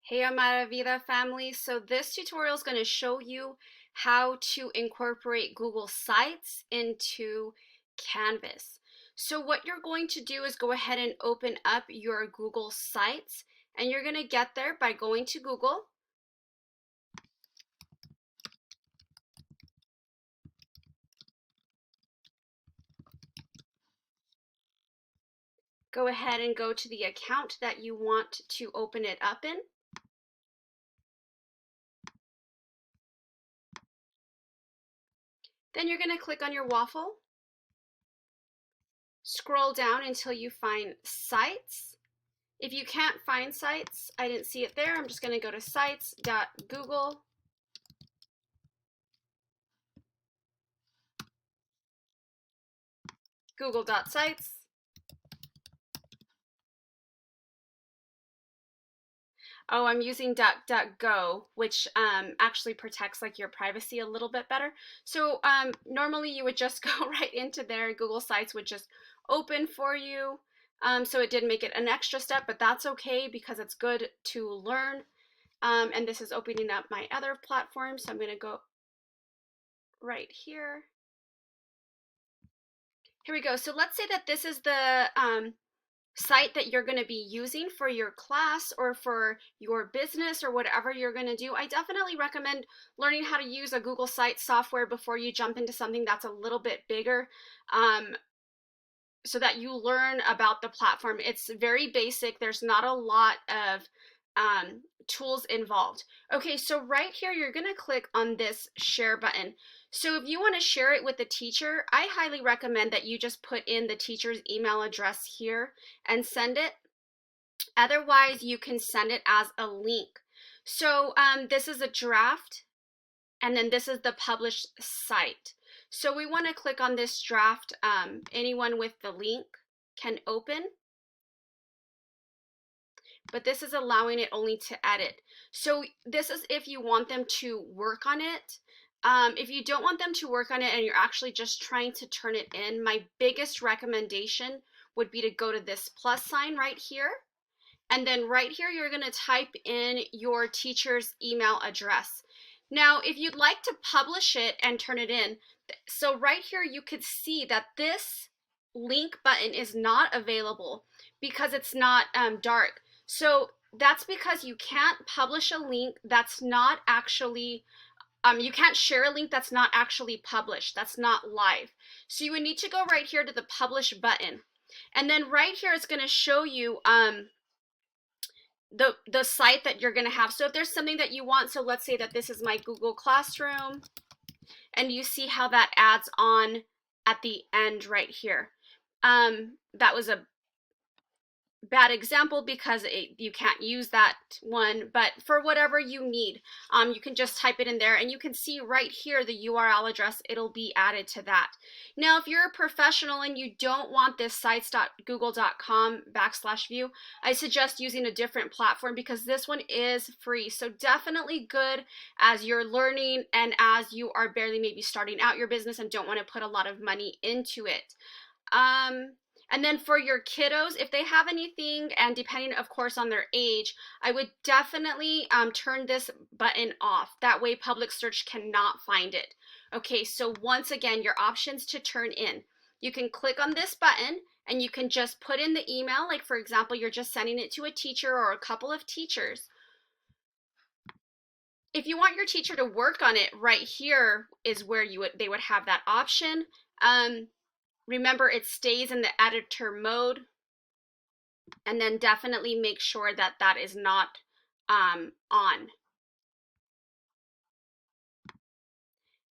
Hey Amara Vida family, so this tutorial is going to show you how to incorporate Google Sites into Canvas. So what you're going to do is go ahead and open up your Google Sites, and you're going to get there by going to Google. Go ahead and go to the account that you want to open it up in. Then you're going to click on your waffle. Scroll down until you find Sites. If you can't find Sites, I didn't see it there, I'm just going to go to sites.google. Google.sites. Oh, I'm using DuckDuckGo, which actually protects like your privacy a little bit better. So normally you would just go right into there. Google Sites would just open for you. So it did make it an extra step, but that's okay because it's good to learn. And this is opening up my other platform. So I'm going to go right here. Here we go. So let's say that this is the site that you're going to be using for your class or for your business or whatever you're going to do. I definitely recommend learning how to use a Google Sites software before you jump into something that's a little bit bigger, so that you learn about the platform. It's very basic. There's not a lot of tools involved. Okay, so right here, you're going to click on this share button. So if you want to share it with the teacher, I highly recommend that you just put in the teacher's email address here and send it. Otherwise, you can send it as a link. So this is a draft, and then this is the published site. So we want to click on this draft. Anyone with the link can open, but this is allowing it only to edit. So this is if you want them to work on it. If you don't want them to work on it and you're actually just trying to turn it in, my biggest recommendation would be to go to this plus sign right here. And then right here, you're going to type in your teacher's email address. Now, if you'd like to publish it and turn it in, so right here, you could see that this link button is not available because it's not dark. So that's because you can't publish a link that's not actually, you can't share a link that's not actually published, that's not live. So you would need to go right here to the publish button. And then right here, it's going to show you the site that you're going to have. So if there's something that you want, so let's say that this is my Google Classroom, and you see how that adds on at the end right here. That was a bad example because you can't use that one, but for whatever you need, you can just type it in there, and you can see right here the URL address. It'll be added to that. Now, if you're a professional and you don't want this sites.google.com/view, I suggest using a different platform because this one is free. So definitely good as you're learning and as you are barely maybe starting out your business and don't want to put a lot of money into it. And then for your kiddos, if they have anything, and depending, of course, on their age, I would definitely turn this button off. That way public search cannot find it. Okay, so once again, your options to turn in. You can click on this button and you can just put in the email. Like, for example, you're just sending it to a teacher or a couple of teachers. If you want your teacher to work on it, right here is where they would have that option. Remember, it stays in the editor mode, and then definitely make sure that that is not on.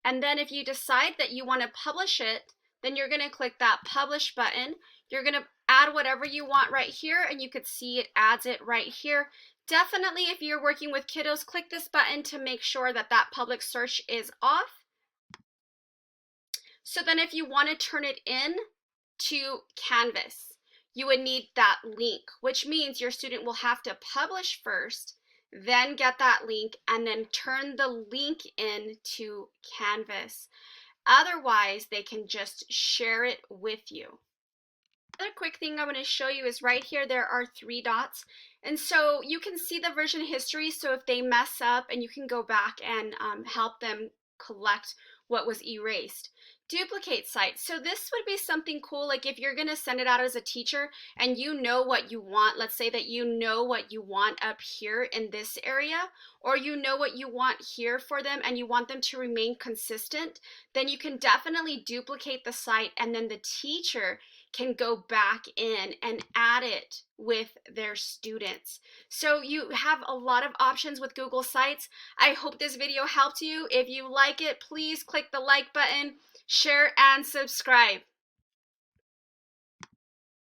And then if you decide that you want to publish it, then you're going to click that publish button. You're going to add whatever you want right here, and you could see it adds it right here. Definitely, if you're working with kiddos, click this button to make sure that that public search is off. So then if you want to turn it in to Canvas, you would need that link, which means your student will have to publish first, then get that link, and then turn the link in to Canvas. Otherwise, they can just share it with you. Another quick thing I want to show you is right here, there are 3 dots, And so you can see the version history. So if they mess up, and you can go back and help them collect what was erased. Duplicate sites. So this would be something cool. Like if you're going to send it out as a teacher and you know what you want, let's say that you know what you want up here in this area, or you know what you want here for them and you want them to remain consistent, then you can definitely duplicate the site, and then the teacher can go back in and add it with their students. So you have a lot of options with Google Sites. I hope this video helped you. If you like it, please click the like button, share, and subscribe.